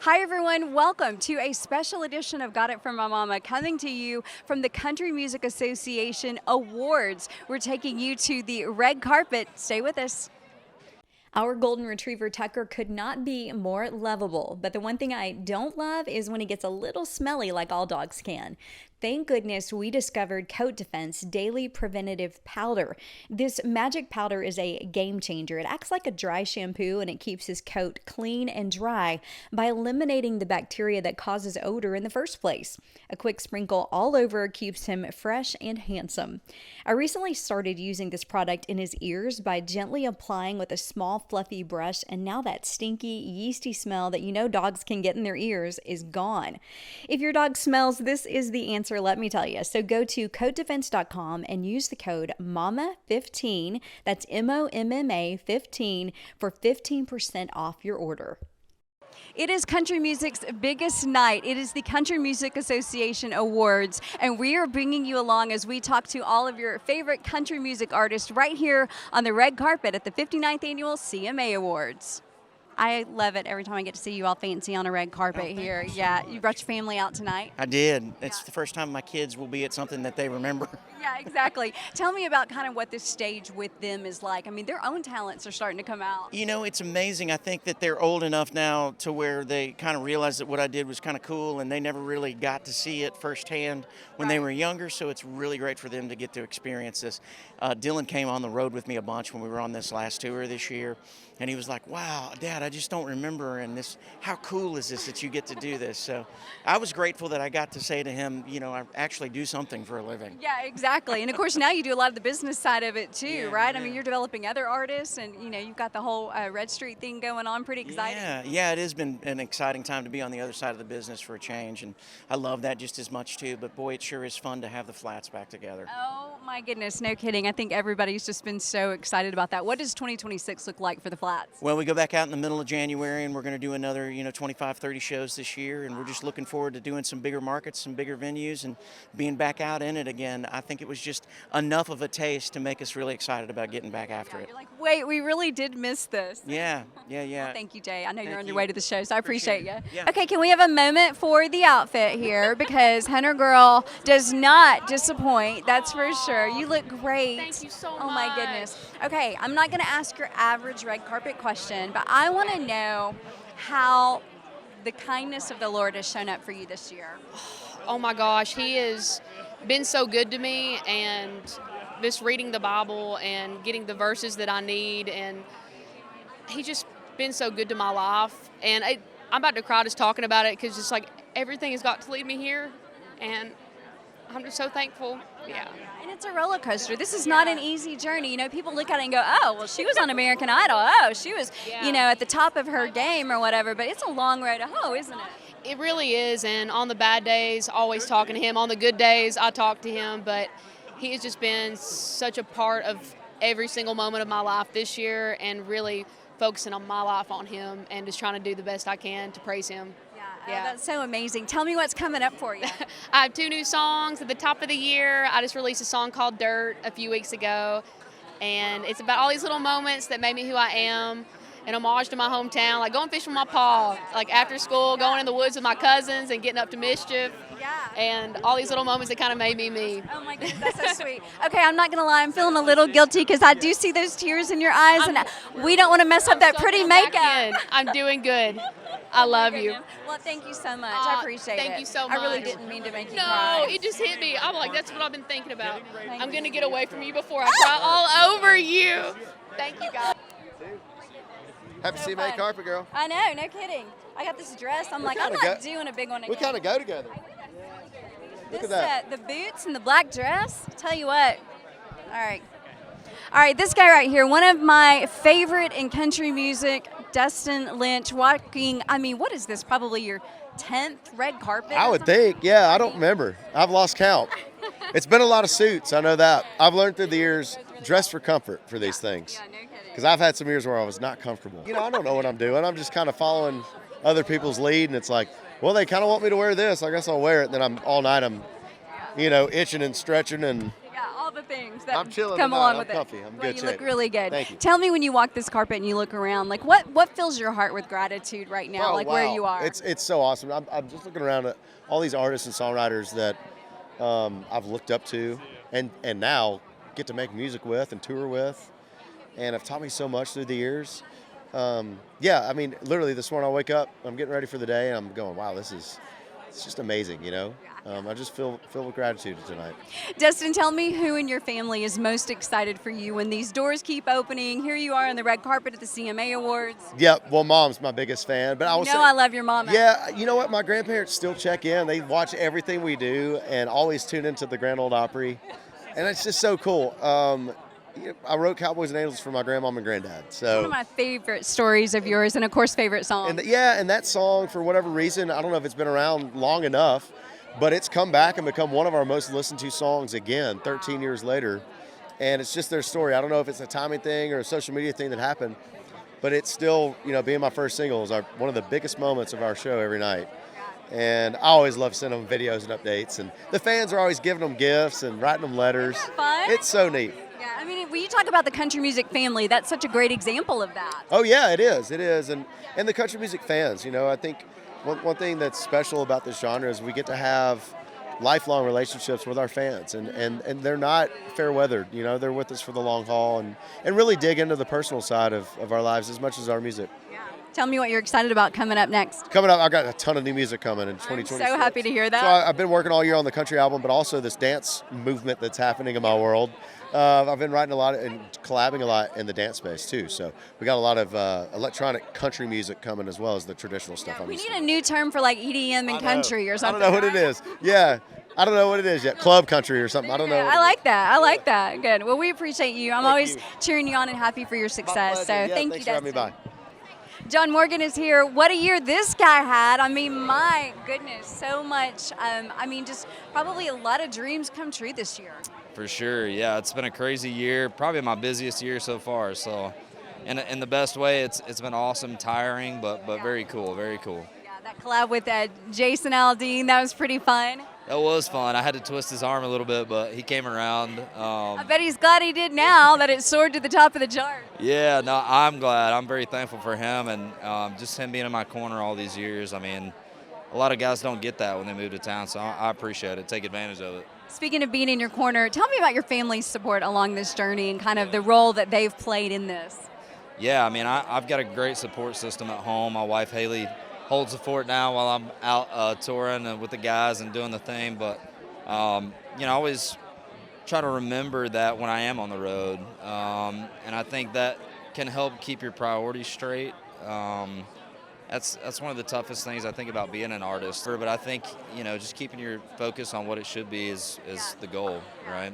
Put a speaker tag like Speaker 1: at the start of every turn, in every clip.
Speaker 1: Hi everyone, welcome to a special edition of Got It From My Momma, coming to you from the Country Music Association Awards. We're taking you to the red carpet. Stay with us. Our golden retriever Tucker could not be more lovable, but the one thing I don't love is when he gets a little smelly like all dogs can. Thank goodness we discovered Coat Defense Daily Preventative Powder. This magic powder is a game changer. It acts like a dry shampoo and it keeps his coat clean and dry by eliminating the bacteria that causes odor in the first place. A quick sprinkle all over keeps him fresh and handsome. I recently started using this product in his ears by gently applying with a small fluffy brush, and now that stinky, yeasty smell that you know dogs can get in their ears is gone. If your dog smells, this is the answer. Let me tell you. So go to coatdefense.com and use the code MOMMA15, that's MOMMA 15, for 15% off your order. It is country music's biggest night. It is the Country Music Association Awards, and we are bringing you along as we talk to all of your favorite country music artists right here on the red carpet at the 59th Annual CMA Awards. I love it every time I get to see you all fancy on a red carpet here. Yeah, you brought your family out tonight?
Speaker 2: I did. It's the first time my kids will be at something that they remember.
Speaker 1: Yeah, exactly. Tell me about kind of what this stage with them is like. I mean, their own talents are starting to come out.
Speaker 2: You know, it's amazing. I think that they're old enough now to where they kind of realize that what I did was kind of cool, and they never really got to see it firsthand when they were younger, so it's really great for them to get to experience this. Dylan came on the road with me a bunch when we were on this last tour this year, and he was like, wow, Dad, I just don't remember, and this, how cool is this that you get to do this? So I was grateful that I got to say to him, you know, I actually do something for a living.
Speaker 1: Yeah, exactly. And of course now you do a lot of the business side of it too, right?
Speaker 2: Yeah.
Speaker 1: I mean, you're developing other artists, and you know, you've got the whole Red Street thing going on. Pretty exciting.
Speaker 2: Yeah, it has been an exciting time to be on the other side of the business for a change, and I love that just as much too, but boy, it sure is fun to have the Flats back together.
Speaker 1: Oh my goodness, no kidding. I think everybody's just been so excited about that. What does 2026 look like for the Flats?
Speaker 2: Well, we go back out in the middle of January, and we're going to do another, 25, 30 shows this year, and we're just looking forward to doing some bigger markets, some bigger venues, and being back out in it again. I think it was just enough of a taste to make us really excited about getting back after it.
Speaker 1: You're like, wait, we really did miss this.
Speaker 2: Yeah.
Speaker 1: Well, thank you, Jay. I know you're on your way to the show, so I appreciate you.
Speaker 2: Yeah.
Speaker 1: Okay, can we have a moment for the outfit here? Because Huntergirl does not disappoint, that's for sure. You look great.
Speaker 3: Thank you so much.
Speaker 1: Oh my goodness. Okay, I'm not going to ask your average red carpet question, but I want to know how the kindness of the Lord has shown up for you this year.
Speaker 3: Oh my gosh, he has been so good to me, and just reading the Bible and getting the verses that I need, and he just been so good to my life. And I'm about to cry just talking about it, because it's like everything has got to lead me here, and I'm just so thankful. Yeah.
Speaker 1: And it's a roller coaster. This is not an easy journey. You know, people look at it and go, oh, well, she was on American Idol. Oh, she was, at the top of her game or whatever. But it's a long road to hoe, isn't it?
Speaker 3: It really is. And on the bad days, always talking to him. On the good days, I talk to him. But he has just been such a part of every single moment of my life this year, and really focusing on my life on him and just trying to do the best I can to praise him.
Speaker 1: Yeah, that's so amazing. Tell me what's coming up for you.
Speaker 3: I have 2 new songs at the top of the year. I just released a song called Dirt a few weeks ago, and it's about all these little moments that made me who I am, an homage to my hometown, like going fishing with my pa, like after school, going in the woods with my cousins and getting up to mischief.
Speaker 1: Yeah.
Speaker 3: And all these little moments that kind of made me me.
Speaker 1: Oh my goodness, that's so sweet. Okay, I'm not gonna lie, I'm feeling a little guilty because I do see those tears in your eyes, and we don't want to mess up that pretty makeup.
Speaker 3: I'm doing good. I love you.
Speaker 1: Well, thank you so much. I appreciate it.
Speaker 3: Thank you so much.
Speaker 1: I really didn't mean to make you cry.
Speaker 3: No, it just hit me. I'm like, that's what I've been thinking about. I'm going to get away from you before I cry all over you. Thank you, guys.
Speaker 4: Happy CMA carpet, girl.
Speaker 1: I know, no kidding. I got this dress. I'm like, I'm not doing a big one again.
Speaker 4: We kind of go together. Look at that.
Speaker 1: The boots and the black dress. Tell you what. All right, this guy right here, one of my favorite in country music, Dustin Lynch, walking, I mean, what is this, probably your 10th red carpet?
Speaker 4: I would think, yeah, I don't remember. I've lost count. It's been a lot of suits, I know that. I've learned through the years, dress for comfort for these things.
Speaker 1: Yeah, no kidding.
Speaker 4: Because I've had some years where I was not comfortable. I don't know what I'm doing. I'm just kind of following other people's lead, and it's like, well, they kind of want me to wear this. I guess I'll wear it. And then all night I'm, itching and stretching and
Speaker 1: the things that
Speaker 4: I'm chilling
Speaker 1: come
Speaker 4: tonight.
Speaker 1: along
Speaker 4: I'm
Speaker 1: with
Speaker 4: comfy.
Speaker 1: it.
Speaker 4: I'm
Speaker 1: Well,
Speaker 4: good
Speaker 1: you look
Speaker 4: shape.
Speaker 1: really good.
Speaker 4: Thank you.
Speaker 1: Tell me when you walk this carpet and you look around, like what fills your heart with gratitude right now,
Speaker 4: Oh,
Speaker 1: like where
Speaker 4: wow.
Speaker 1: you are?
Speaker 4: It's so awesome. I'm just looking around at all these artists and songwriters that I've looked up to and now get to make music with and tour with, and have taught me so much through the years. Yeah, I mean, literally this morning I wake up, I'm getting ready for the day, and I'm going, wow, it's just amazing, you know? I just feel with gratitude tonight.
Speaker 1: Dustin, tell me who in your family is most excited for you when these doors keep opening. Here you are on the red carpet at the CMA Awards.
Speaker 4: Yeah, well, Mom's my biggest fan, but I
Speaker 1: You
Speaker 4: will
Speaker 1: know
Speaker 4: say,
Speaker 1: I love your mama.
Speaker 4: yeah, you know what? My grandparents still check in. They watch everything we do and always tune into the Grand Ole Opry, and it's just so cool. I wrote Cowboys and Angels for my grandmom and granddad. So
Speaker 1: One of my favorite stories of yours, and of course, favorite song.
Speaker 4: and and that song, for whatever reason, I don't know if it's been around long enough, but it's come back and become one of our most listened to songs again 13 years later. And it's just their story. I don't know if it's a timing thing or a social media thing that happened, but it's still, being my first single is one of the biggest moments of our show every night. And I always love sending them videos and updates. And the fans are always giving them gifts and writing them letters.
Speaker 1: Isn't that fun?
Speaker 4: It's so neat.
Speaker 1: Yeah, I mean, when you talk about the country music family, that's such a great example of that.
Speaker 4: Oh yeah, it is. It is, and the country music fans. I think one thing that's special about this genre is we get to have lifelong relationships with our fans, and they're not fair weathered. They're with us for the long haul, and really dig into the personal side of our lives as much as our music.
Speaker 1: Tell me what you're excited about coming up next.
Speaker 4: Coming up, I got a ton of new music coming in 2026.
Speaker 1: So happy to hear that.
Speaker 4: So I've been working all year on the country album, but also this dance movement that's happening in my world. I've been writing a lot and collabing a lot in the dance space too. So we got a lot of electronic country music coming as well as the traditional stuff.
Speaker 1: We need a new term for like EDM and country or something.
Speaker 4: I don't know what it is. Yeah, I don't know what it is yet. Club country or something. I don't know.
Speaker 1: I like that. I like that. Good. Well, we appreciate you. I'm
Speaker 4: Thank
Speaker 1: always
Speaker 4: you.
Speaker 1: cheering you on and happy for your success. So
Speaker 4: Yeah,
Speaker 1: thank
Speaker 4: thanks
Speaker 1: you,
Speaker 4: for having me
Speaker 1: Dustin.
Speaker 4: by.
Speaker 1: John Morgan is here. What a year this guy had. I mean, my goodness, so much. Just probably a lot of dreams come true this year.
Speaker 5: For sure, yeah. It's been a crazy year, probably my busiest year so far. So, in the best way, it's been awesome, tiring, but very cool, very cool.
Speaker 1: Yeah, that collab with Jason Aldean, that was pretty fun.
Speaker 5: That was fun. I had to twist his arm a little bit, but he came around.
Speaker 1: I bet he's glad he did now that it soared to the top of the chart.
Speaker 5: Yeah, no, I'm glad. I'm very thankful for him and just him being in my corner all these years. I mean, a lot of guys don't get that when they move to town, so I appreciate it. Take advantage of it.
Speaker 1: Speaking of being in your corner, tell me about your family's support along this journey and kind of the role that they've played in this.
Speaker 5: Yeah, I mean, I've got a great support system at home. My wife, Haley, holds the fort now while I'm out touring with the guys and doing the thing. But, I always try to remember that when I am on the road. And I think that can help keep your priorities straight. That's one of the toughest things I think about being an artist. But I think, just keeping your focus on what it should be is the goal, right?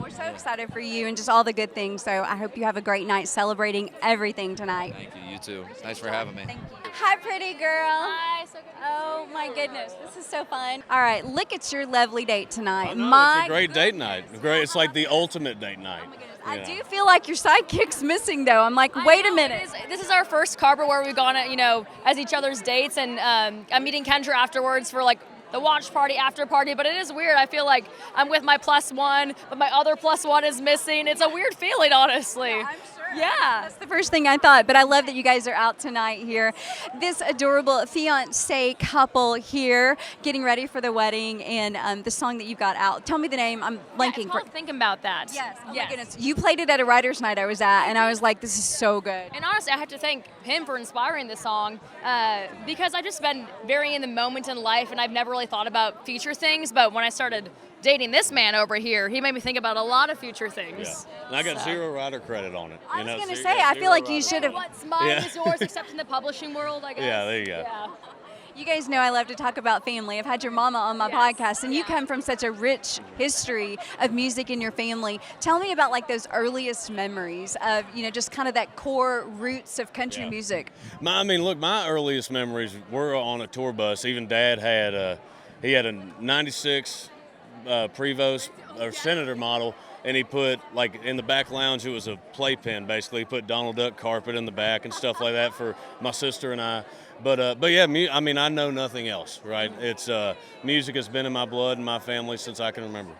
Speaker 1: We're so excited for you and just all the good things. So I hope you have a great night celebrating everything tonight.
Speaker 5: Thank you. You too. Thanks for having me.
Speaker 1: Thank you. Hi, pretty girl.
Speaker 6: Hi, so good.
Speaker 1: Oh my goodness, this is so fun. All right, look, it's your lovely date tonight.
Speaker 7: I know,
Speaker 1: My
Speaker 7: it's a great date
Speaker 1: goodness.
Speaker 7: night. Great, it's like the ultimate date night.
Speaker 1: Oh my goodness.
Speaker 7: Yeah.
Speaker 1: I do feel like your sidekick's missing though. I'm like, wait a minute.
Speaker 6: This is our first carpet where we've gone, as each other's dates, and I'm meeting Kendra afterwards for like the watch party, after party. But it is weird. I feel like I'm with my +1, but my other +1 is missing. It's a weird feeling, honestly.
Speaker 1: I'm sure.
Speaker 6: Yeah.
Speaker 1: That's the first thing I thought, but I love that you guys are out tonight here. This adorable fiancé couple here getting ready for the wedding and the song that you got out. Tell me the name. I'm blanking.
Speaker 6: It's called Thinking About That.
Speaker 1: Yes. Oh
Speaker 6: Yes.
Speaker 1: my goodness. You played it at a writer's night I was at, and I was like, this is so good.
Speaker 6: And honestly, I have to thank him for inspiring this song because I've just been very in the moment in life, and I've never really thought about future things. But when I started dating this man over here, he made me think about a lot of future things.
Speaker 7: Yeah. And I got zero writer credit on it.
Speaker 1: I was going to say, I feel like you should have.
Speaker 6: What's mine
Speaker 7: Yeah.
Speaker 6: is yours, except in the publishing world, I guess.
Speaker 7: Yeah, there you go.
Speaker 6: Yeah.
Speaker 1: You guys know I love to talk about family. I've had your mama on my
Speaker 6: Yes.
Speaker 1: podcast, and you come from such a rich history of music in your family. Tell me about like those earliest memories of, just kind of that core roots of country
Speaker 7: Yeah.
Speaker 1: music.
Speaker 7: My earliest memories were on a tour bus. Even Dad had a 96 Prevost or Senator model, and he put like in the back lounge, it was a playpen basically. He put Donald Duck carpet in the back and stuff like that for my sister and I. But yeah, I know nothing else, right? It's music has been in my blood and my family since I can remember.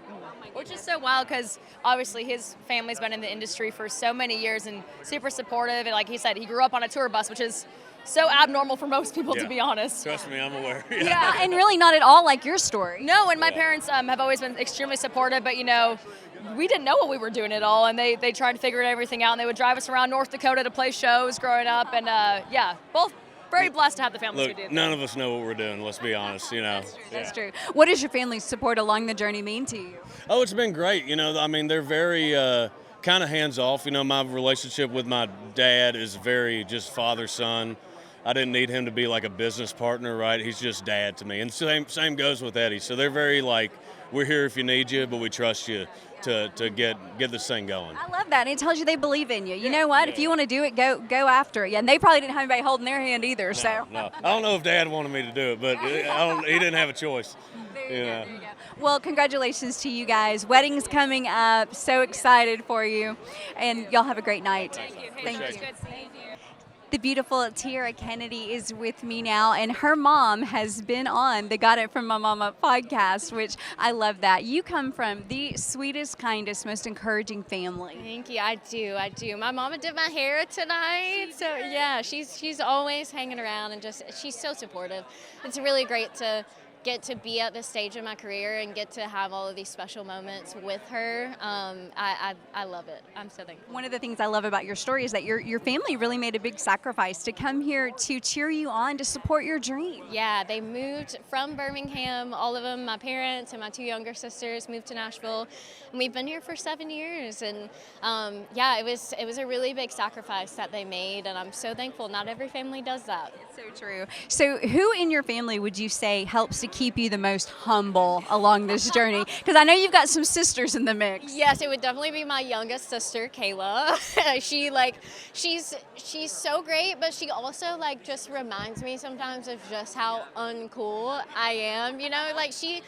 Speaker 6: Which is so wild because obviously his family's been in the industry for so many years and super supportive. And like he said, he grew up on a tour bus, which is so abnormal for most people, to be honest.
Speaker 7: Trust me, I'm aware.
Speaker 1: Yeah, and really not at all like your story.
Speaker 6: No, and my parents have always been extremely supportive, but we didn't know what we were doing at all, and they tried to figure everything out, and they would drive us around North Dakota to play shows growing up, and both very blessed to have the families
Speaker 7: Look,
Speaker 6: we did.
Speaker 7: none of us know what we're doing, let's be honest,
Speaker 1: That's true. What does your family's support along the journey mean to you?
Speaker 7: Oh, it's been great. I mean, they're very kind of hands-off. My relationship with my dad is very just father-son. I didn't need him to be like a business partner, right? He's just dad to me. And same goes with Eddie. So they're very like, we're here if you need you, but we trust you to get this thing going.
Speaker 1: I love that. And it tells you they believe in you. You know what? If you want to do it, go after it. Yeah, and they probably didn't have anybody holding their hand either.
Speaker 7: No. I don't know if Dad wanted me to do it, but he didn't have a choice.
Speaker 1: There you go. Well, congratulations to you guys. Wedding's coming up. So excited for you. And y'all have a great night. Thank you. The beautiful Tiera Kennedy is with me now, and her mom has been on the Got It From My Momma podcast, which I love that. You come from the sweetest, kindest, most encouraging family.
Speaker 8: Thank you. I do. My mama did my hair tonight. So yeah, she's always hanging around and she's so supportive. It's really great to get to be at this stage in my career and get to have all of these special moments with her. I love it. I'm so thankful.
Speaker 1: One of the things I love about your story is that your family really made a big sacrifice to come here to cheer you on, to support your dream.
Speaker 8: Yeah, they moved from Birmingham, all of them, my parents and my two younger sisters moved to Nashville, and we've been here for 7 years. And it was a really big sacrifice that they made, and I'm so thankful. Not every family does that.
Speaker 1: It's so true. So who in your family would you say helps to keep you the most humble along this journey? Because I know you've got some sisters in the mix.
Speaker 8: Yes, it would definitely be my youngest sister, Kayla. She's so great, but she also just reminds me sometimes of just how uncool I am. She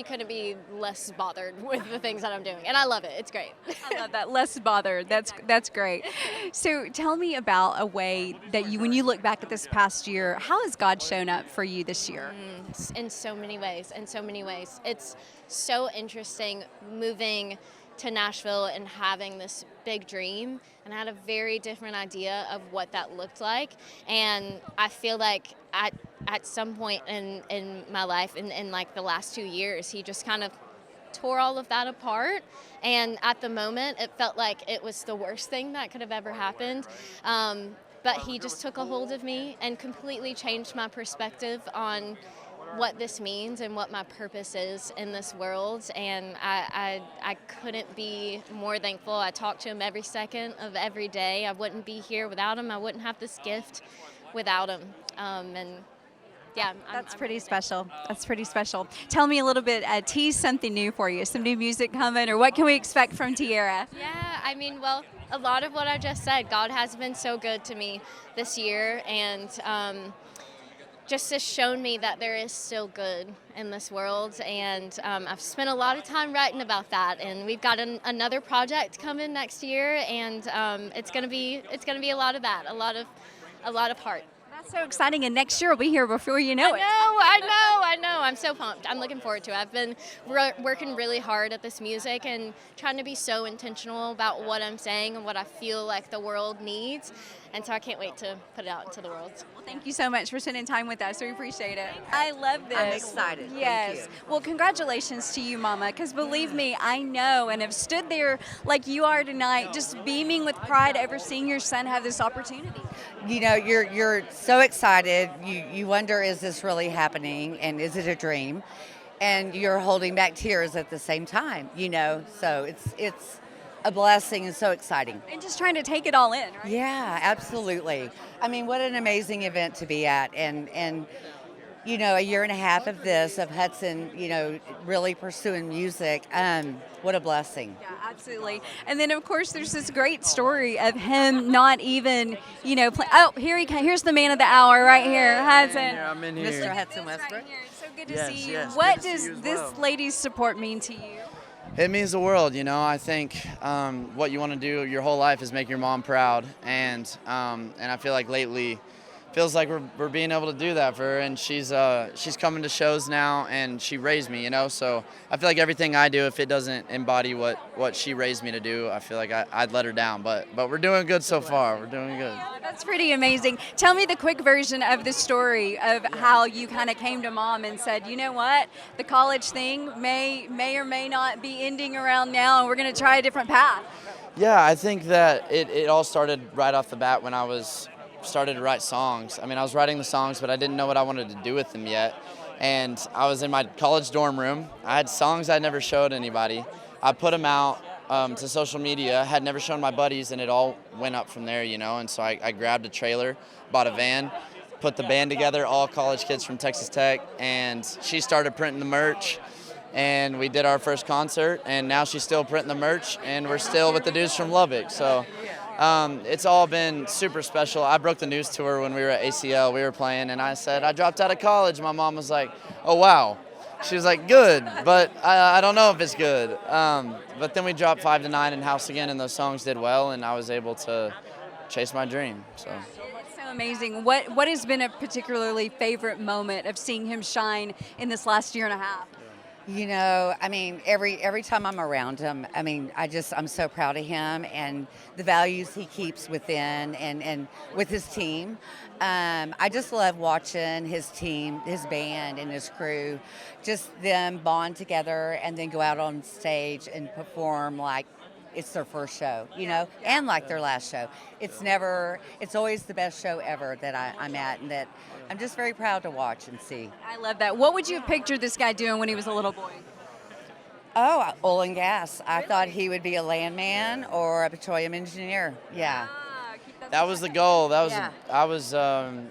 Speaker 8: couldn't be less bothered with the things that I'm doing, and I love it. It's great.
Speaker 1: I love that. Less bothered. That's great. So tell me about a way that when you look back at this past year, how has God shown up for you this year?
Speaker 8: In so many ways. It's so interesting moving to Nashville and having this big dream, and I had a very different idea of what that looked like, and I feel like at some point in my life, in the last 2 years, he just kind of tore all of that apart, and at the moment it felt like it was the worst thing that could have ever happened. But he just took a hold of me and completely changed my perspective on what this means and what my purpose is in this world. And I couldn't be more thankful. I talk to him every second of every day. I wouldn't be here without him. I wouldn't have this gift without him.
Speaker 1: That's pretty special. That's pretty special. Tell me a little bit, tease something new for you, some new music coming, or what can we expect from Tiera?
Speaker 8: Yeah, a lot of what I just said, God has been so good to me this year, and just has shown me that there is still good in this world, and I've spent a lot of time writing about that, and we've got another project coming next year, and it's gonna be a lot of that, a lot of heart.
Speaker 1: That's so exciting, and next year we'll be here before you know it.
Speaker 8: I know. I'm so pumped. I'm looking forward to it. I've been working really hard at this music and trying to be so intentional about what I'm saying and what I feel like the world needs, and so I can't wait to put it out into the world.
Speaker 1: Well, thank you so much for spending time with us. We appreciate it. I love this.
Speaker 9: I'm excited.
Speaker 1: Yes.
Speaker 9: Thank you.
Speaker 1: Well, congratulations to you, Mama, because believe me, I know and have stood there like you are tonight, just beaming with pride over seeing your son have this opportunity.
Speaker 9: You're so excited. You wonder, is this really happening, and is it a dream? And you're holding back tears at the same time. So it's a blessing and so exciting.
Speaker 1: And just trying to take it all in, right?
Speaker 9: Yeah, absolutely. I mean, what an amazing event to be at, and a year and a half of Hudson, really pursuing music. What a blessing.
Speaker 1: Yeah, absolutely. And then, of course, there's this great story of him not even, here's the man of the hour right here, Hudson.
Speaker 10: I'm in here.
Speaker 9: Mr. Hudson Westbrook.
Speaker 1: Right here. So good to
Speaker 10: Yes,
Speaker 1: see you.
Speaker 10: yes,
Speaker 1: What
Speaker 10: good to see
Speaker 1: does
Speaker 10: you as
Speaker 1: this
Speaker 10: well.
Speaker 1: lady's support mean to you?
Speaker 10: It means the world, I think what you want to do your whole life is make your mom proud, and I feel like lately feels like we're being able to do that for her, and she's coming to shows now, and she raised me, you know. So I feel like everything I do, if it doesn't embody what she raised me to do, I feel like I'd let her down. But we're doing good so far. We're doing good.
Speaker 1: That's pretty amazing. Tell me the quick version of the story of how you kind of came to Mom and said, you know what, the college thing may or may not be ending around now, and we're going to try a different path.
Speaker 10: Yeah, I think that it all started right off the bat when I started to write songs. I mean, I was writing the songs, but I didn't know what I wanted to do with them yet. And I was in my college dorm room. I had songs I'd never showed anybody. I put them out to social media, had never shown my buddies, and it all went up from there, you know. And so I grabbed a trailer, bought a van, put the band together, all college kids from Texas Tech, and she started printing the merch. And we did our first concert, and now she's still printing the merch, and we're still with the dudes from Lubbock. So it's all been super special. I broke the news to her when we were at ACL. We were playing, and I said, I dropped out of college. My mom was like, oh, wow. She was like, good, but I don't know if it's good. But then we dropped 5 to 9 in House again, and those songs did well, and I was able to chase my dream. So.
Speaker 1: That's so amazing. What has been a particularly favorite moment of seeing him shine in this last year and a half?
Speaker 9: You know, I mean, every time I'm around him, I mean, I'm so proud of him and the values he keeps within and with his team. I just love watching his team, his band and his crew, just them bond together and then go out on stage and perform like it's their first show, you know, and like their last show. It's always the best show ever that I'm at, and that I'm just very proud to watch and see.
Speaker 1: I love that. What would you have pictured this guy doing when he was a little boy?
Speaker 9: Oh, oil and gas. I thought he would be a landman or a petroleum engineer. Yeah.
Speaker 10: That was the goal. That was
Speaker 9: Yeah.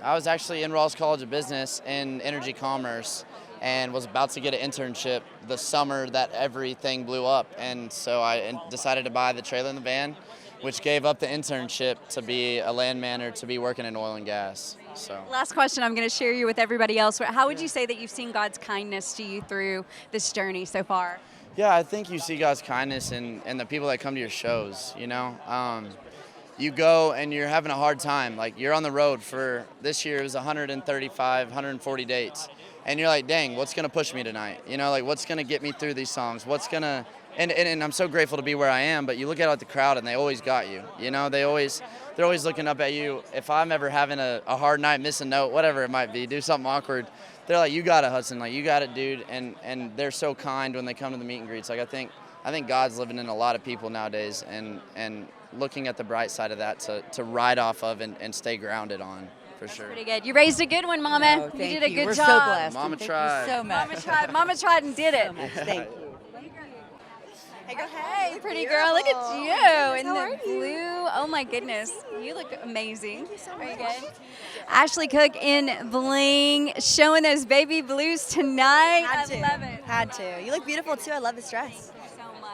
Speaker 10: I was actually in Rawls College of Business in energy commerce, and was about to get an internship the summer that everything blew up. And so I decided to buy the trailer and the van, which gave up the internship to be a landman or to be working in oil and gas. So.
Speaker 1: Last question I'm going to share you with everybody else. How would you say that you've seen God's kindness to you through this journey so far?
Speaker 10: Yeah, I think you see God's kindness in the people that come to your shows, you know. You go and you're having a hard time. Like, you're on the road for, this year it was 135, 140 dates. And you're like, dang, what's going to push me tonight? You know, like, what's going to get me through these songs? What's going to, and I'm so grateful to be where I am, but you look out at the crowd and they always got you. You know, they're always looking up at you. If I'm ever having a hard night, miss a note, whatever it might be, do something awkward, they're like, you got it, Hudson. Like, you got it, dude. And they're so kind when they come to the meet and greets. Like, I think God's living in a lot of people nowadays, and looking at the bright side of that to ride off of and stay grounded on. For sure.
Speaker 1: Pretty good. You raised a good one, Mama.
Speaker 9: No,
Speaker 1: You
Speaker 9: thank
Speaker 1: did a good
Speaker 9: We're
Speaker 1: job.
Speaker 9: so blessed.
Speaker 10: Mama
Speaker 9: Thank
Speaker 10: tried.
Speaker 9: You so much.
Speaker 1: Mama tried and did it.
Speaker 9: So much. Thank you.
Speaker 1: Hey, pretty girl. Look at you in the blue. Oh my goodness, you look amazing. Thank you so much. Very good. Ashley Cooke in bling, showing those baby blues tonight. I love it.
Speaker 11: Had to. You look beautiful too. I love this dress.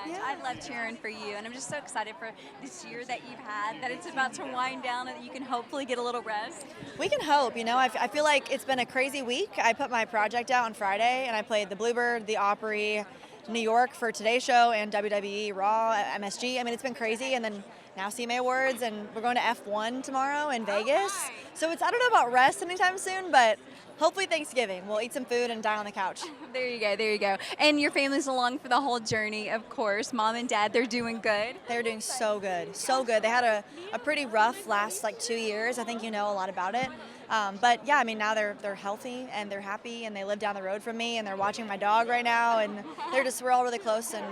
Speaker 1: Yeah. I love cheering for you, and I'm just so excited for this year that you've had, that it's about to wind down and that you can hopefully get a little rest.
Speaker 11: We can hope, you know. I feel like it's been a crazy week. I put my project out on Friday, and I played the Bluebird, the Opry, New York for Today's Show, and WWE Raw, MSG. I mean, it's been crazy, and then now CMA Awards, and we're going to F1 tomorrow in Vegas. So I don't know about rest anytime soon, but hopefully Thanksgiving. We'll eat some food and die on the couch.
Speaker 1: There you go. And your family's along for the whole journey, of course. Mom and Dad, they're doing good.
Speaker 11: They're doing so good, so good. They had a pretty rough last 2 years. I think you know a lot about it. But yeah, I mean, now they're healthy and they're happy, and they live down the road from me, and they're watching my dog right now, and we're all really close, and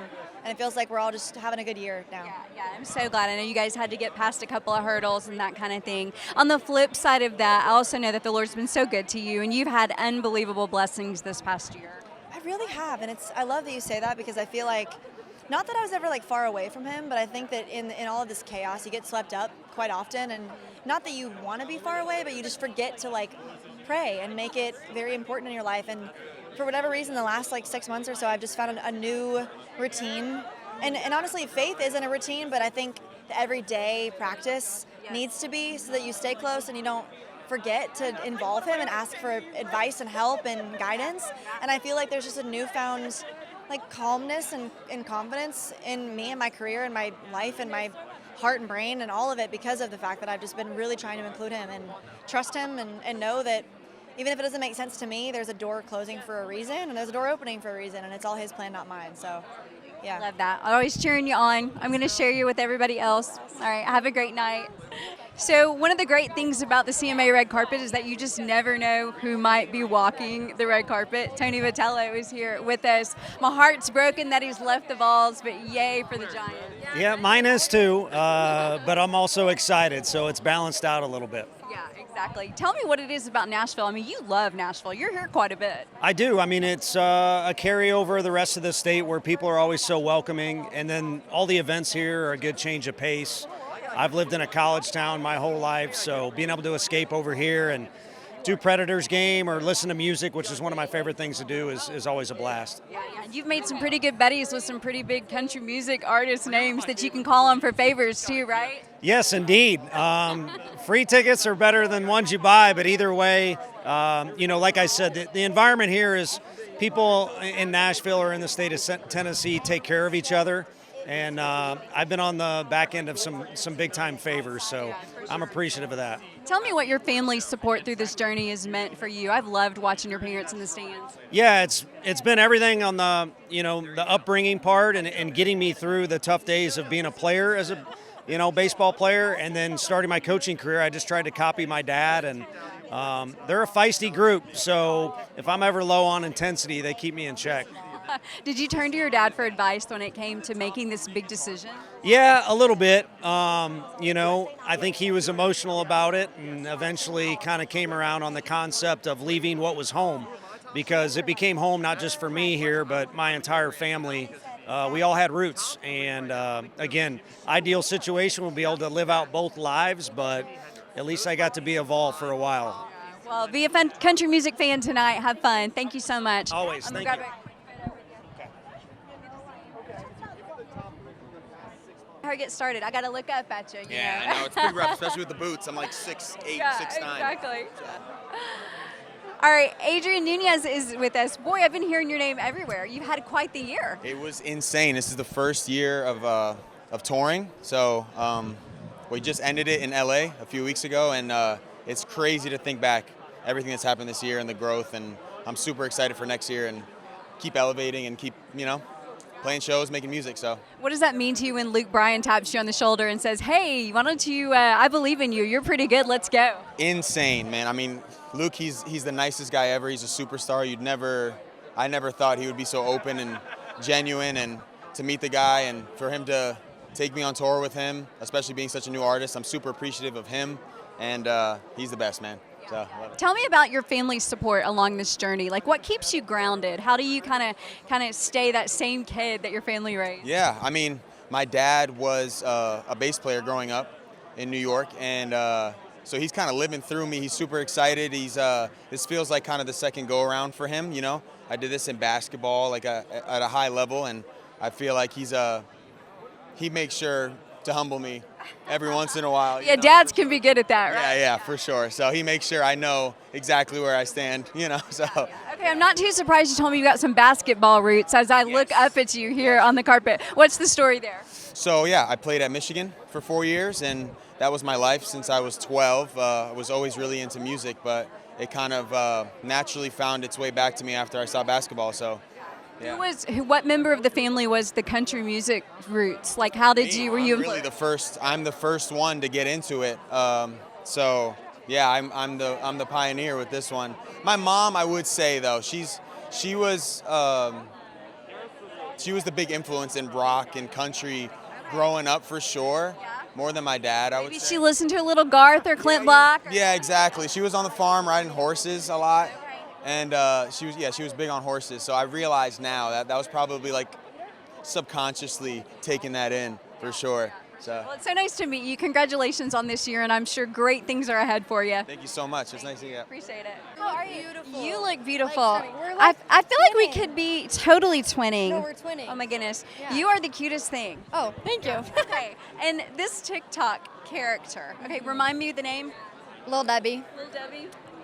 Speaker 11: it feels like we're all just having a good year now.
Speaker 1: Yeah, I'm so glad. I know you guys had to get past a couple of hurdles and that kind of thing. On the flip side of that, I also know that the Lord's been so good to you, and you've had unbelievable blessings this past year.
Speaker 11: I really have, and I love that you say that, because I feel like, not that I was ever far away from him, but I think that in all of this chaos, you get swept up quite often, and not that you want to be far away, but you just forget to pray and make it very important in your life. And for whatever reason, the last 6 months or so, I've just found a new routine. And honestly, faith isn't a routine, but I think the everyday practice needs to be, so that you stay close and you don't forget to involve him and ask for advice and help and guidance. And I feel like there's just a newfound calmness and confidence in me and my career and my life and my heart and brain and all of it because of the fact that I've just been really trying to include him and trust him and know that even if it doesn't make sense to me, there's a door closing for a reason and there's a door opening for a reason, and it's all his plan, not mine. So, yeah.
Speaker 1: Love that. I'm always cheering you on. I'm going to share you with everybody else. All right, have a great night. So one of the great things about the CMA red carpet is that you just never know who might be walking the red carpet. Tony Vitello is here with us. My heart's broken that he's left the Vols, but yay for the Giants.
Speaker 12: Yeah, mine is too, but I'm also excited, so it's balanced out a little bit.
Speaker 1: Yeah, exactly. Tell me what it is about Nashville. I mean, you love Nashville. You're here quite a bit.
Speaker 12: I do. I mean, it's a carryover of the rest of the state where people are always so welcoming, and then all the events here are a good change of pace. I've lived in a college town my whole life, so being able to escape over here and do Predators game or listen to music, which is one of my favorite things to do, is always a blast.
Speaker 1: Yeah. You've made some pretty good buddies with some pretty big country music artist names that you can call on for favors too, right?
Speaker 12: Yes, indeed. Free tickets are better than ones you buy, but either way, like I said, the environment here is people in Nashville or in the state of Tennessee take care of each other. And I've been on the back end of some big-time favors, so I'm appreciative of that.
Speaker 1: Tell me what your family's support through this journey has meant for you. I've loved watching your parents in the stands.
Speaker 12: Yeah, it's been everything on the the upbringing part and getting me through the tough days of being a player as a baseball player, and then starting my coaching career. I just tried to copy my dad, and they're a feisty group. So if I'm ever low on intensity, they keep me in check.
Speaker 1: Did you turn to your dad for advice when it came to making this big decision?
Speaker 12: Yeah, a little bit. I think he was emotional about it and eventually kind of came around on the concept of leaving what was home, because it became home not just for me here, but my entire family. We all had roots. And again, ideal situation would be able to live out both lives, but at least I got to be a Vol for a while.
Speaker 1: Well, be a fun country music fan tonight. Have fun. Thank you so much.
Speaker 12: Always. Thank you.
Speaker 1: How to get started. I got to look up at you.
Speaker 13: Yeah, I know. It's pretty rough, especially with the boots. I'm like 6'8", 6'9".
Speaker 1: Exactly. All right, Adrienne Nunez is with us. Boy, I've been hearing your name everywhere. You've had quite the year.
Speaker 13: It was insane. This is the first year of touring. So we just ended it in LA a few weeks ago, and it's crazy to think back everything that's happened this year and the growth. And I'm super excited for next year and keep elevating and keep, playing shows, making music. So
Speaker 1: what does that mean to you when Luke Bryan taps you on the shoulder and says, hey, why don't you, I believe in you, you're pretty good, let's go?
Speaker 13: Insane, man. I mean, Luke, he's the nicest guy ever. He's a superstar. I never thought he would be so open and genuine, and to meet the guy and for him to take me on tour with him, especially being such a new artist, I'm super appreciative of him, and he's the best, man. So,
Speaker 1: tell me about your family's support along this journey. Like, what keeps you grounded? How do you kind of stay that same kid that your family raised?
Speaker 13: Yeah, I mean, my dad was a bass player growing up in New York, and so he's kind of living through me. He's super excited. This feels like kind of the second go-around for him, I did this in basketball, like at a high level, and I feel like he makes sure to humble me every once in a while.
Speaker 1: Yeah, dads can be good at that, right?
Speaker 13: Yeah, for sure. So he makes sure I know exactly where I stand, so.
Speaker 1: Okay, I'm not too surprised you told me you got some basketball roots as I look up at you here on the carpet. What's the story there?
Speaker 13: So, yeah, I played at Michigan for 4 years, and that was my life since I was 12. I was always really into music, but it kind of naturally found its way back to me after I saw basketball, so. Yeah.
Speaker 1: What member of the family was the country music roots? Like, how did you? Were you
Speaker 13: really I'm the first one to get into it. So yeah, I'm the pioneer with this one. My mom, I would say though, she was the big influence in rock and country growing up for sure. More than my dad, I would say.
Speaker 1: Maybe she listened to a little Gareth or Clint Black.
Speaker 13: Yeah, exactly. She was on the farm riding horses a lot. And she was big on horses. So I realized now that was probably like subconsciously taking that in for sure. So.
Speaker 1: Well, it's so nice to meet you. Congratulations on this year, and I'm sure great things are ahead for you.
Speaker 13: Thank you so much. It's nice to meet you.
Speaker 1: Appreciate it.
Speaker 11: How are you? Beautiful.
Speaker 1: You look beautiful.
Speaker 11: Like,
Speaker 1: I feel like we could be totally twinning.
Speaker 11: No, we're twinning.
Speaker 1: Oh my goodness.
Speaker 11: Yeah.
Speaker 1: You are the cutest thing.
Speaker 11: Oh, thank you.
Speaker 1: Okay, and this TikTok character. Okay, remind me of the name.
Speaker 11: Little Debbie.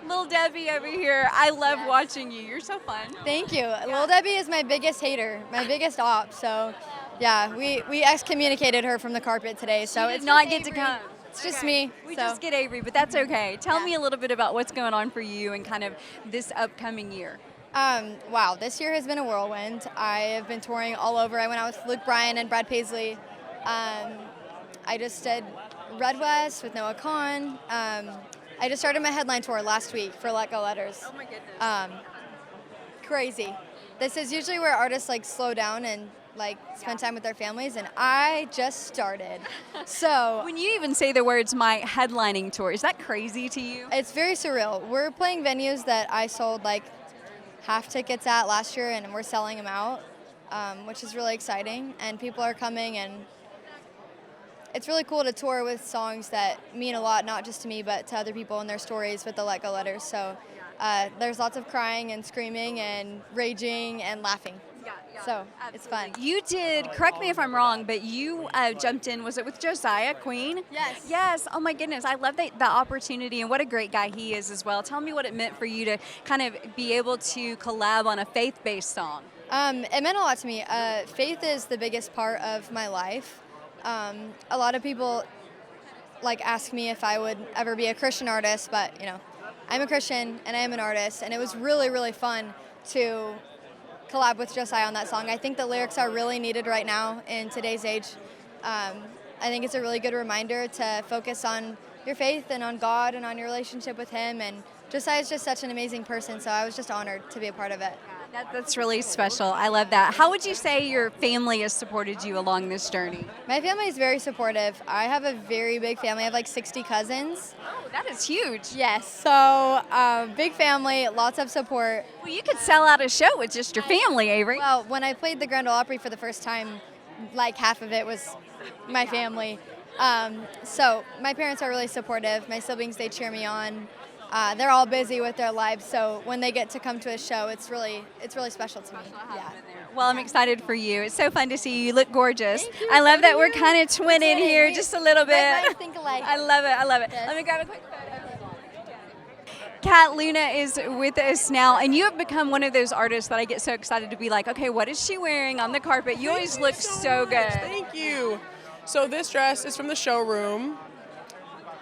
Speaker 1: Little Debbie over here. I love watching you. You're so fun.
Speaker 11: Thank you. Yeah. Little Debbie is my biggest hater, my biggest op. So
Speaker 14: Yeah, we excommunicated her from the carpet today, so
Speaker 1: She did
Speaker 14: it's
Speaker 1: not
Speaker 14: just
Speaker 1: get to
Speaker 14: Avery.
Speaker 1: come.
Speaker 14: It's just
Speaker 1: Okay.
Speaker 14: me.
Speaker 1: We
Speaker 14: so.
Speaker 1: just get Avery, but that's okay. Tell me a little bit about what's going on for you and kind of this upcoming year.
Speaker 14: Wow, this year has been a whirlwind. I have been touring all over. I went out with Luke Bryan and Brad Paisley. I just did Red West with Noah Kahan. I just started my headline tour last week for Let Go Letters.
Speaker 1: Oh my goodness.
Speaker 14: Crazy. This is usually where artists like slow down and like spend time with their families, and I just started. So
Speaker 1: When you even say the words "my headlining tour," is that crazy to you?
Speaker 14: it's very surreal. We're playing venues that I sold like half tickets at last year, and we're selling them out, which is really exciting. And people are coming, and it's really cool to tour with songs that mean a lot, not just to me, but to other people and their stories with the Let Go Letters. So there's lots of crying and screaming and raging and laughing. So it's fun.
Speaker 1: You did, correct me if I'm wrong, but you jumped in, was it with Josiah Queen?
Speaker 14: Yes.
Speaker 1: Yes, oh my goodness. I love the opportunity, and what a great guy he is as well. Tell me what it meant for you to kind of be able to collab on a faith-based song.
Speaker 14: It meant a lot to me. Faith is the biggest part of my life. A lot of people like ask me if I would ever be a Christian artist, but you know, I'm a Christian and I am an artist, and it was really, really fun to collab with Josiah on that song. I think the lyrics are really needed right now in today's age. I think it's a really good reminder to focus on your faith and on God and on your relationship with Him. And Josiah is just such an amazing person, so I was just honored to be a part of it.
Speaker 1: That's really special. I love that. How would you say your family has supported you along this journey?
Speaker 14: My family is very supportive. I have a very big family. I have like 60 cousins.
Speaker 1: Oh, that is huge.
Speaker 14: Yes, so big family, lots of support.
Speaker 1: Well, you could sell out a show with just your family, Avery.
Speaker 14: Well, when I played the Grand Ole Opry for the first time, like half of it was my family. So my parents are really supportive. My siblings, they cheer me on. They're all busy with their lives, so when they get to come to a show, it's really special to me. Yeah.
Speaker 1: Well, I'm excited for you. It's so fun to see you. You look gorgeous. I love that we're kind of twinning here just a little bit.
Speaker 14: I think alike.
Speaker 1: I love it. I love it.
Speaker 14: Yes.
Speaker 1: Let me grab a quick photo. Kat Luna is with us now, and you have become one of those artists that I get so excited to be like, okay, what is she wearing on the carpet? You always look so good.
Speaker 15: Thank you. So this dress is from the showroom.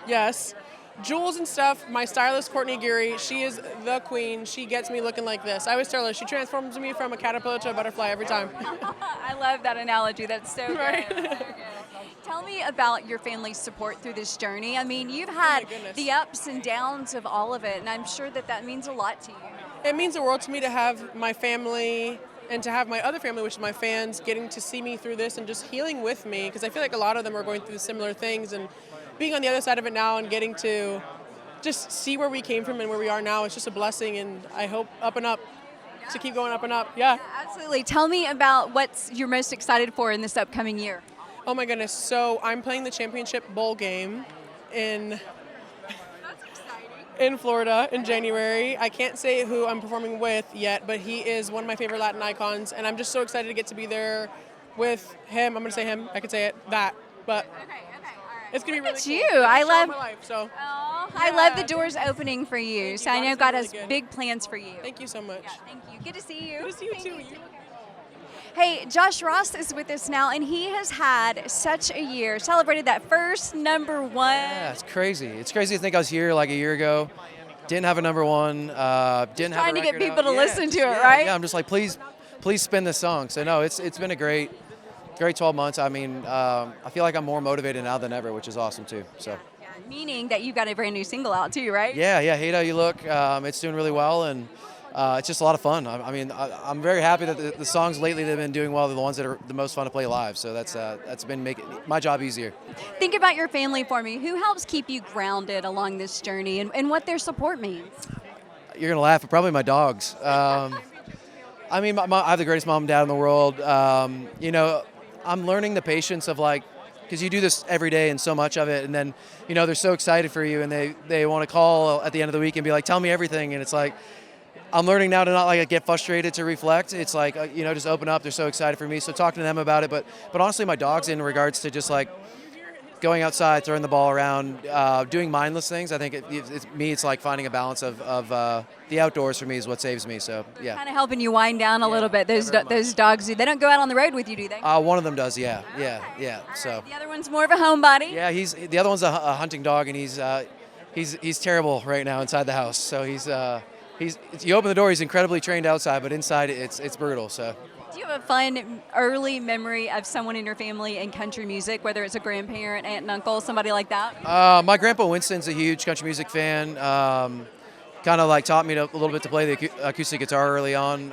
Speaker 15: Yes. Jewels and stuff, my stylist, Courtney Geary, she is the queen. She gets me looking like this. I always tell her she transforms me from a caterpillar to a butterfly every time.
Speaker 1: I love that analogy. That's so
Speaker 15: Right.
Speaker 1: good. So good. Tell me about your family's support through this journey. I mean, you've had the ups and downs of all of it, and I'm sure that means a lot to you.
Speaker 15: It means the world to me to have my family and to have my other family, which is my fans, getting to see me through this and just healing with me, because I feel like a lot of them are going through similar things, and being on the other side of it now and getting to just see where we came from and where we are now, it's just a blessing, and I hope up and up to keep going up and up. Yeah.
Speaker 1: Absolutely. Tell me about what you're most excited for in this upcoming year.
Speaker 15: Oh my goodness. So I'm playing the championship bowl game in Florida in January. I can't say who I'm performing with yet, but he is one of my favorite Latin icons, and I'm just so excited to get to be there with him. I'm going to say him. I could say it. But it's going to be really cool.
Speaker 1: You. I love.
Speaker 15: My life, so.
Speaker 1: I love the doors opening for you. So I know God has big plans for you.
Speaker 15: Thank you so much.
Speaker 1: Yeah, thank you. Good to see you.
Speaker 15: Good to see you too.
Speaker 1: Hey, Josh Ross is with us now, and he has had such a year. Celebrated that first number one.
Speaker 16: Yeah, it's crazy. It's crazy to think I was here like a year ago. Didn't have a number one. Didn't have
Speaker 1: trying to get
Speaker 16: record
Speaker 1: people
Speaker 16: out.
Speaker 1: to listen to it,
Speaker 16: Yeah,
Speaker 1: right?
Speaker 16: Yeah, I'm just like, please spin this song. So no, it's been a great 12 months. I mean, I feel like I'm more motivated now than ever, which is awesome too. So.
Speaker 1: Meaning that you've got a brand new single out too, right?
Speaker 16: Yeah, Hate How You Look. It's doing really well, and it's just a lot of fun. I mean, I'm very happy that the songs lately that have been doing well are the ones that are the most fun to play live. So that's been making my job easier.
Speaker 1: Think about your family for me. Who helps keep you grounded along this journey, and what their support means?
Speaker 16: You're gonna laugh, but probably my dogs. I mean, I have the greatest mom and dad in the world. You know, I'm learning the patience of like, because you do this every day and so much of it, and then, you know, they're so excited for you, and they want to call at the end of the week and be like, tell me everything, and it's like, I'm learning now to not like get frustrated, to reflect. It's like, you know, just open up. They're so excited for me. So talking to them about it, but honestly, my dogs in regards to just like, going outside, throwing the ball around, doing mindless things. I think it's like finding a balance of the outdoors for me is what saves me. So yeah.
Speaker 1: Kind of helping you wind down a little bit. Those dogs, they don't go out on the road with you, do they?
Speaker 16: One of them does, yeah. So
Speaker 1: The other one's more of a homebody.
Speaker 16: yeah, the other one's a hunting dog, and he's terrible right now inside the house. So he's you open the door, he's incredibly trained outside, but inside it's brutal. So.
Speaker 1: Do you have a fun early memory of someone in your family in country music, whether it's a grandparent, aunt and uncle, somebody like that?
Speaker 16: My grandpa Winston's a huge country music fan. Kind of like taught me a little bit to play the acoustic guitar early on.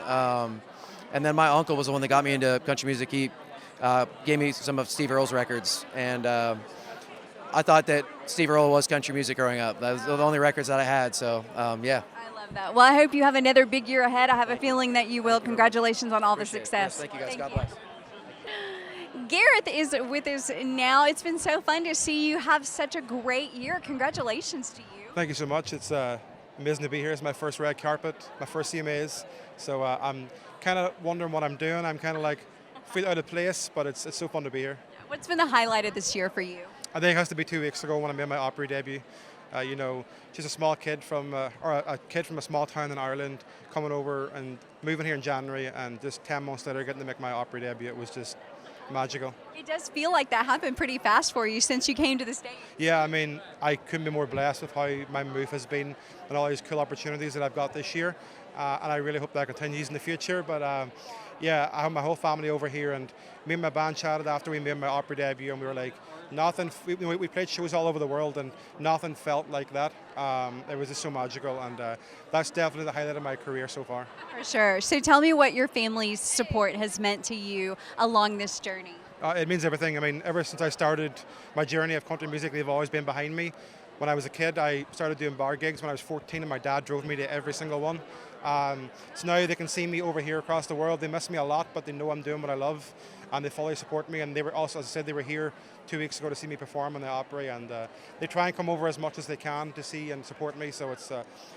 Speaker 16: And then my uncle was the one that got me into country music. He gave me some of Steve Earle's records, and I thought that Steve Earle was country music growing up. That was the only records that I had. So yeah.
Speaker 1: Well, I hope you have another big year ahead. I have a feeling that you will. Congratulations on all the success.
Speaker 16: Yes, thank you guys. God bless.
Speaker 1: Gareth is with us now. It's been so fun to see you have such a great year. Congratulations to you.
Speaker 17: Thank you so much. It's amazing to be here. It's my first red carpet, my first CMAs. So I'm kind of wondering what I'm doing. I'm kind of like feel out of place, but it's so fun to be here.
Speaker 1: What's been the highlight of this year for you?
Speaker 17: I think it has to be 2 weeks ago when I made my Opry debut. Just a small kid a kid from a small town in Ireland coming over and moving here in January, and just 10 months later getting to make my Opry debut. It was just magical.
Speaker 1: It does feel like that happened pretty fast for you since you came to the States.
Speaker 17: Yeah, I mean, I couldn't be more blessed with how my move has been and all these cool opportunities that I've got this year, and I really hope that continues in the future. But yeah, I have my whole family over here, and me and my band chatted after we made my Opry debut, and we were like, nothing. We played shows all over the world, and nothing felt like that. It was just so magical, and that's definitely the highlight of my career so far.
Speaker 1: For sure. So tell me what your family's support has meant to you along this journey.
Speaker 17: It means everything. I mean, ever since I started my journey of country music, they've always been behind me. When I was a kid, I started doing bar gigs when I was 14, and my dad drove me to every single one. So now they can see me over here across the world. They miss me a lot, but they know I'm doing what I love, and they fully support me. And they were also, as I said, they were here 2 weeks ago to see me perform in the Opry, and they try and come over as much as they can to see and support me. So it's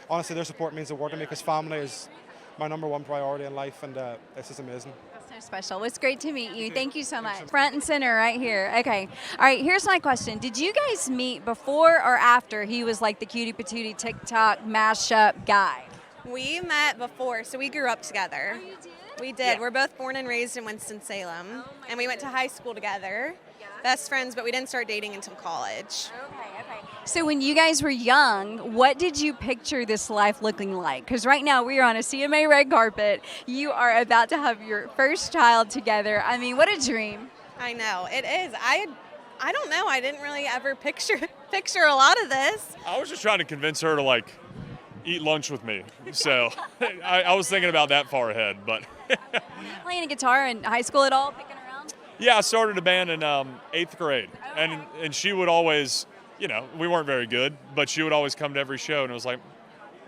Speaker 17: honestly, their support means the world to me, because family is my number one priority in life, and it's just amazing.
Speaker 1: That's so special. It's great to meet you. Thank you so much. Front and center right here. Okay. All right, here's my question. Did you guys meet before or after he was like the cutie patootie TikTok mashup guy?
Speaker 18: We met before, so we grew up together.
Speaker 1: Oh, you did?
Speaker 18: We did. Yeah. We're both born and raised in Winston-Salem, and we went to high school together. Best friends, but we didn't start dating until college.
Speaker 1: Okay. So when you guys were young, what did you picture this life looking like? Because right now we are on a CMA red carpet. You are about to have your first child together. I mean, what a dream.
Speaker 18: I know, it is. I don't know. I didn't really ever picture a lot of this.
Speaker 19: I was just trying to convince her to like eat lunch with me. So I was thinking about that far ahead, but.
Speaker 1: Playing a guitar in high school at all, picking around?
Speaker 19: Yeah, I started a band in 8th grade, and she would always, we weren't very good, but she would always come to every show, and it was like,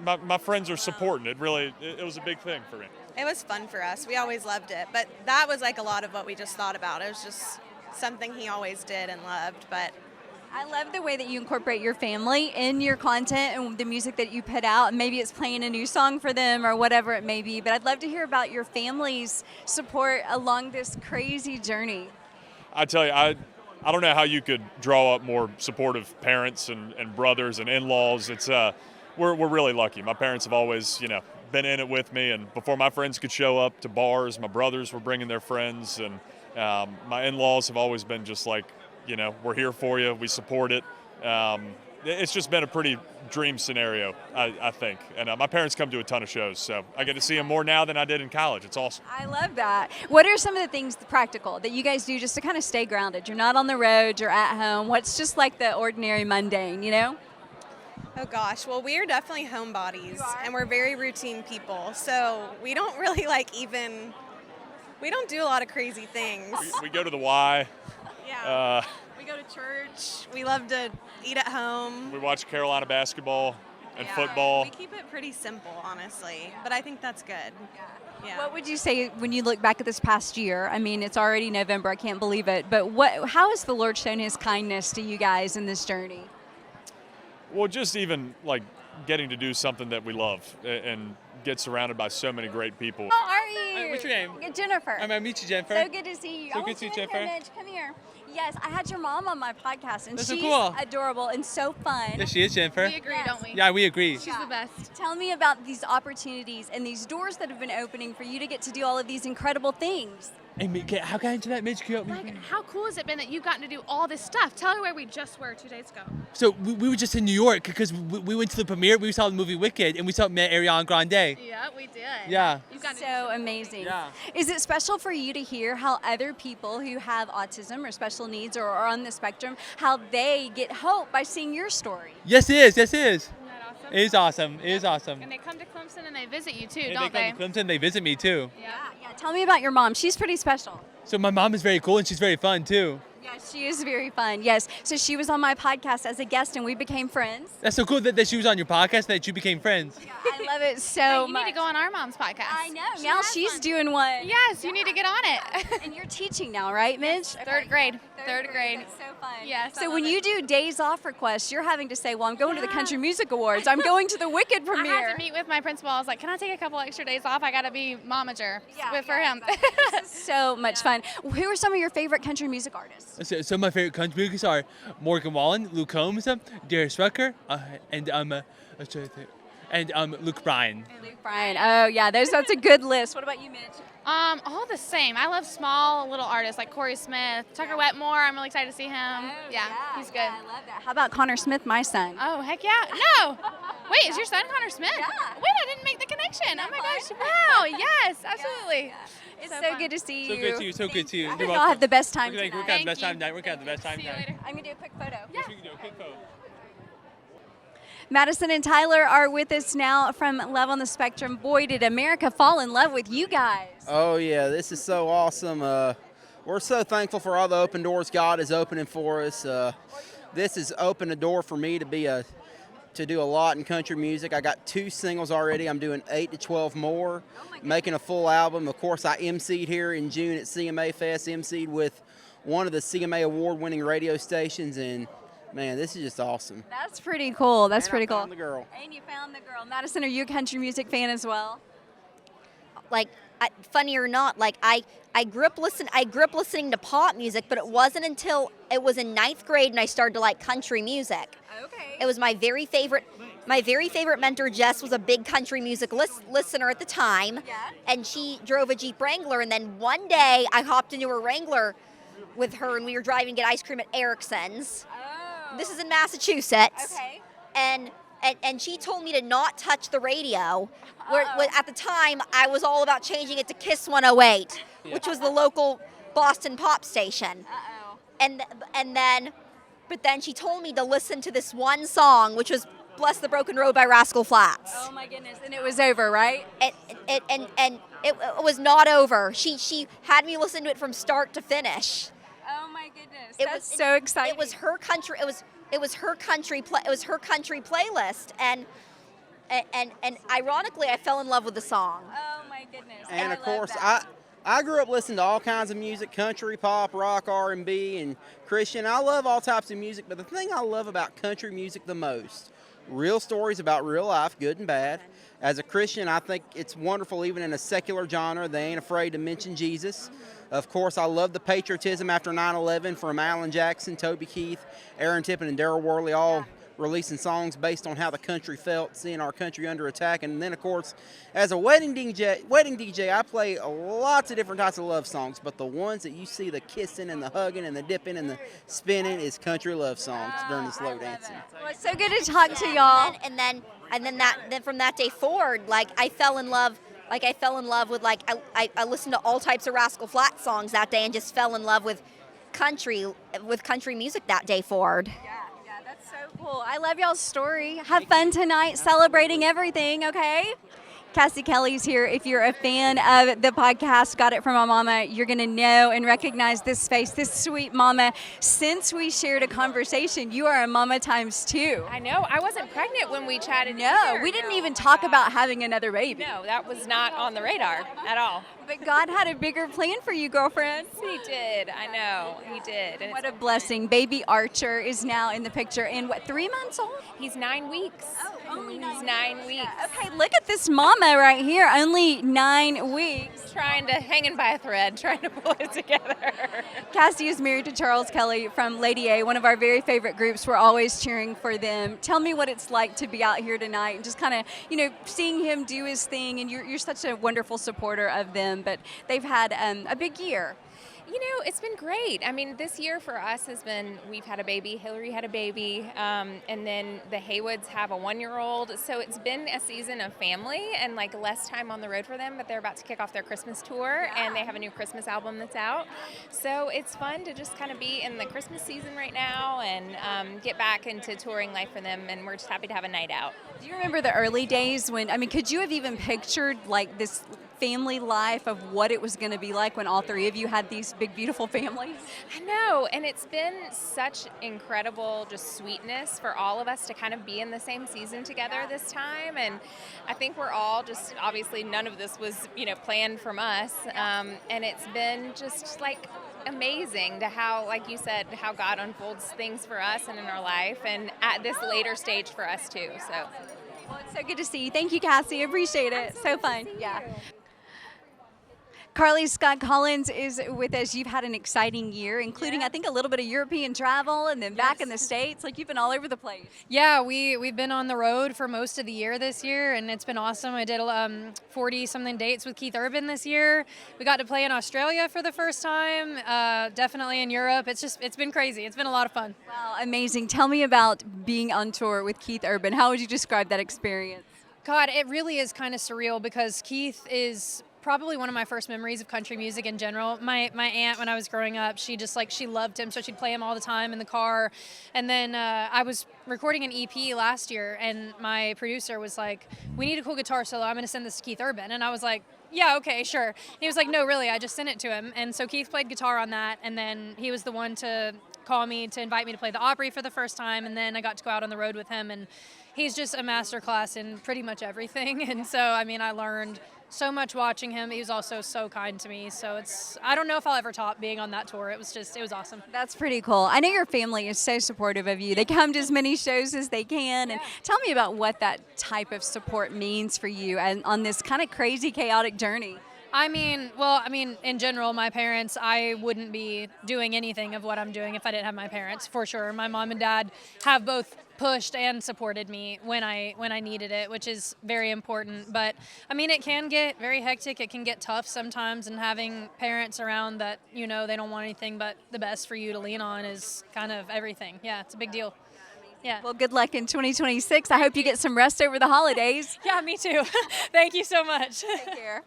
Speaker 19: my friends are supporting it. Really, it was a big thing for me.
Speaker 18: It was fun for us. We always loved it, but that was like a lot of what we just thought about. It was just something he always did and loved, but.
Speaker 1: I love the way that you incorporate your family in your content and the music that you put out. Maybe it's playing a new song for them or whatever it may be, but I'd love to hear about your family's support along this crazy journey.
Speaker 19: I tell you, I don't know how you could draw up more supportive parents and brothers and in-laws. It's we're really lucky. My parents have always, been in it with me, and before my friends could show up to bars, my brothers were bringing their friends, and my in-laws have always been just like, we're here for you. We support it. It's just been a pretty dream scenario, I think. And my parents come to a ton of shows, so I get to see them more now than I did in college. It's awesome.
Speaker 1: I love that. What are some of the things practical that you guys do just to kind of stay grounded? You're not on the road, you're at home. What's just like the ordinary mundane,
Speaker 18: Oh gosh, well, we are definitely homebodies, and we're very routine people. So we don't really we don't do a lot of crazy things.
Speaker 19: We go to the Y.
Speaker 18: Yeah. We go to church. We love to eat at home.
Speaker 19: We watch Carolina basketball and football.
Speaker 18: We keep it pretty simple, honestly, but I think that's good. Yeah.
Speaker 1: What would you say when you look back at this past year? I mean, it's already November. I can't believe it. But how has the Lord shown his kindness to you guys in this journey?
Speaker 19: Well, just even like getting to do something that we love and get surrounded by so many great people.
Speaker 1: How are you?
Speaker 20: What's your name?
Speaker 1: Jennifer.
Speaker 20: I'm meet you, Jennifer.
Speaker 1: So good to see you.
Speaker 20: So good to see you, Jennifer.
Speaker 1: Midge, come here. Yes, I had your mom on my podcast, and
Speaker 20: That's so
Speaker 1: she's
Speaker 20: cool.
Speaker 1: adorable and so fun.
Speaker 20: There she is, Jennifer.
Speaker 1: We agree, don't we?
Speaker 20: Yeah, we agree.
Speaker 1: She's the best. Tell me about these opportunities and these doors that have been opening for you to get to do all of these incredible things.
Speaker 20: Hey, how can I answer that, Midge?
Speaker 21: Like, how cool has it been that you've gotten to do all this stuff? Tell her where we just were 2 days ago.
Speaker 20: So we were just in New York because we went to the premiere. We saw the movie Wicked, and we met Ariana Grande.
Speaker 21: Yeah, we did.
Speaker 20: Yeah.
Speaker 21: You've gotten
Speaker 1: So amazing.
Speaker 20: Yeah.
Speaker 1: Is it special for you to hear how other people who have autism or special needs or are on the spectrum, how they get hope by seeing your story?
Speaker 20: Yes, it is. Yes, it is. It is awesome. It is awesome.
Speaker 21: And they come to Clemson and they visit you too,
Speaker 20: And
Speaker 21: don't they?
Speaker 20: they come to Clemson. They visit me too.
Speaker 1: Yeah. Tell me about your mom. She's pretty special.
Speaker 20: So my mom is very cool and she's very fun too.
Speaker 1: Yes, she is very fun. Yes. So she was on my podcast as a guest and we became friends.
Speaker 20: That's so cool that she was on your podcast and that you became friends.
Speaker 1: I love it so
Speaker 21: Hey, you
Speaker 1: much.
Speaker 21: need to go on our mom's podcast.
Speaker 1: I know. Now she's doing one.
Speaker 21: Yes, you need to get on it.
Speaker 1: And you're teaching now, right, Midge?
Speaker 21: Third grade. Third grade.
Speaker 1: That's so fun.
Speaker 21: Yes. I
Speaker 1: So
Speaker 21: love
Speaker 1: when
Speaker 21: it.
Speaker 1: you do days off requests, you're having to say, well, I'm going to the Country Music Awards. I'm going to the Wicked
Speaker 21: I
Speaker 1: premiere.
Speaker 21: had to meet with my principal. I was like, can I take a couple extra days off? I got to be momager for him.
Speaker 1: So much fun. Who are some of your favorite country music artists?
Speaker 20: So some of my favorite country music are Morgan Wallen, Luke Combs, Darius Rucker, and Luke Bryan.
Speaker 1: Luke Bryan. Oh, yeah, that's a good list. What about you, Midge?
Speaker 21: All the same. I love small little artists like Corey Smith, Tucker Wetmore. I'm really excited to see him. He's good.
Speaker 1: I love that. How about Connor Smith, my son?
Speaker 21: Oh, heck yeah. No. Wait, is your son Connor Smith? Yeah. Wait, I didn't make the connection. Oh my gosh. Wow. Yes, absolutely.
Speaker 1: It's so good to see
Speaker 20: So
Speaker 1: you.
Speaker 20: good to you. So good to you.
Speaker 1: I
Speaker 20: You're
Speaker 1: think
Speaker 20: welcome.
Speaker 1: I'll have the best time
Speaker 20: We're
Speaker 1: tonight.
Speaker 20: gonna have the best time tonight. We're gonna have the best time tonight.
Speaker 1: I'm going to do a quick photo.
Speaker 20: Yes, we can do a quick photo.
Speaker 1: Madison and Tyler are with us now from Love on the Spectrum. Boy, did America fall in love with you guys.
Speaker 22: Oh, yeah, this is so awesome. We're so thankful for all the open doors God is opening for us. This has opened a door for me to do a lot in country music. I got 2 singles already. I'm doing 8 to 12 more, making a full album. Of course, I emceed here in June at CMA Fest, emceed with one of the CMA award-winning radio stations, and man, this is just awesome.
Speaker 1: That's pretty cool. That's
Speaker 22: And
Speaker 1: pretty
Speaker 22: I
Speaker 1: cool.
Speaker 22: found the girl.
Speaker 1: And you found the girl. Madison, are you a country music fan as well?
Speaker 23: Like, funny or not, like I grew up listening to pop music, but it wasn't until it was in 9th grade and I started to like country music.
Speaker 1: Okay.
Speaker 23: It was my very favorite mentor. Jess was a big country music listener at the time, and she drove a Jeep Wrangler. And then one day I hopped into a Wrangler with her, and we were driving to get ice cream at Erickson's. This is in Massachusetts.
Speaker 1: Okay.
Speaker 23: And she told me to not touch the radio. Where at the time, I was all about changing it to Kiss 108, which was the local Boston pop station. But then she told me to listen to this one song, which was "Bless the Broken Road" by Rascal Flatts.
Speaker 1: Oh my goodness! And it was over, right?
Speaker 23: It was not over. She had me listen to it from start to finish.
Speaker 1: Oh my goodness!
Speaker 23: It
Speaker 1: That's
Speaker 23: was
Speaker 1: so exciting.
Speaker 23: It was her country. It was her country playlist, and ironically, I fell in love with the song.
Speaker 1: Oh my goodness!
Speaker 22: And of course, I grew up listening to all kinds of music, country, pop, rock, R&B, and Christian. I love all types of music, but the thing I love about country music the most, real stories about real life, good and bad. As a Christian, I think it's wonderful even in a secular genre. They ain't afraid to mention Jesus. Of course, I love the patriotism after 9/11 from Alan Jackson, Toby Keith, Aaron Tippin, and Darryl Worley, all releasing songs based on how the country felt, seeing our country under attack. And then, of course, as a wedding DJ, I play lots of different types of love songs, but the ones that you see the kissing and the hugging and the dipping and the spinning is country love songs during the slow dancing.
Speaker 1: Well, it's so good to talk to y'all.
Speaker 23: And then from that day forward, I fell in love with I listened to all types of Rascal Flatts songs that day and just fell in love with country music that day forward.
Speaker 1: Yeah, that's so cool. I love y'all's story. Have fun tonight celebrating everything, okay? Cassie Kelly's here. If you're a fan of the podcast, Got It From My Mama, you're going to know and recognize this face, this sweet mama. Since we shared a conversation, you are a mama times 2.
Speaker 21: I know. I wasn't pregnant when we chatted.
Speaker 1: No,
Speaker 21: either.
Speaker 1: we didn't even talk about having another baby.
Speaker 21: No, that was not on the radar at all.
Speaker 1: But God had a bigger plan for you, girlfriend.
Speaker 21: He did. I know. He did. And
Speaker 1: what a blessing. Baby Archer is now in the picture. And what, 3 months old?
Speaker 21: He's 9 weeks.
Speaker 1: Oh, only
Speaker 21: He's 9 weeks.
Speaker 1: Okay, look at this mama right here. Only 9 weeks.
Speaker 2: just hanging by a thread, trying to pull it together.
Speaker 1: Cassie is married to Charles Kelly from Lady A, one of our very favorite groups. We're always cheering for them. Tell me what it's like to be out here tonight and just kind of, seeing him do his thing. And you're such a wonderful supporter of them, but they've had a big year.
Speaker 2: It's been great. I mean, this year for us we've had a baby, Hillary had a baby, and then the Haywoods have a 1-year-old. So it's been a season of family and less time on the road for them, but they're about to kick off their Christmas tour and they have a new Christmas album that's out. So it's fun to just kind of be in the Christmas season right now and get back into touring life for them, and we're just happy to have a night out.
Speaker 1: Do you remember the early days when, could you have even pictured this family life of what it was going to be like when all three of you had these big, beautiful families?
Speaker 2: I know, and it's been such incredible just sweetness for all of us to kind of be in the same season together this time, and I think we're all just, obviously none of this was, planned from us, and it's been just amazing to how, like you said, how God unfolds things for us and in our life, and at this later stage for us too, so.
Speaker 1: Well, it's so good to see you. Thank you, Cassie. I appreciate it. So fun. Yeah. Carly Scott Collins is with us. You've had an exciting year, including, I think, a little bit of European travel and then back in the States. You've been all over the place.
Speaker 3: Yeah, we've been on the road for most of the year this year, and it's been awesome. I did 40-something dates with Keith Urban this year. We got to play in Australia for the first time, definitely in Europe. It's been crazy. It's been a lot of fun.
Speaker 1: Wow, amazing. Tell me about being on tour with Keith Urban. How would you describe that experience?
Speaker 3: God, it really is kind of surreal because Keith is probably one of my first memories of country music in general. My aunt, when I was growing up, she loved him, so she'd play him all the time in the car. And then I was recording an EP last year, and my producer was like, "We need a cool guitar solo. I'm going to send this to Keith Urban." And I was like, "Yeah, okay, sure." And he was like, "No, really, I just sent it to him." And so Keith played guitar on that, and then he was the one to call me to invite me to play the Opry for the first time, and then I got to go out on the road with him, and he's just a masterclass in pretty much everything. And so, I learned so much watching him. He was also so kind to me. So I don't know if I'll ever top being on that tour. It was awesome.
Speaker 1: That's pretty cool. I know your family is so supportive of you. They come to as many shows as they can. And tell me about what that type of support means for you and on this kind of crazy, chaotic journey.
Speaker 3: In general, my parents, I wouldn't be doing anything of what I'm doing if I didn't have my parents, for sure. My mom and dad have both pushed and supported me when I needed it, which is very important. But, it can get very hectic. It can get tough sometimes, and having parents around that, they don't want anything but the best for you to lean on is kind of everything. Yeah, it's a big deal. Yeah.
Speaker 1: Well, good luck in 2026. I hope you get some rest over the holidays.
Speaker 3: Yeah, me too. Thank you so much.
Speaker 1: Take care.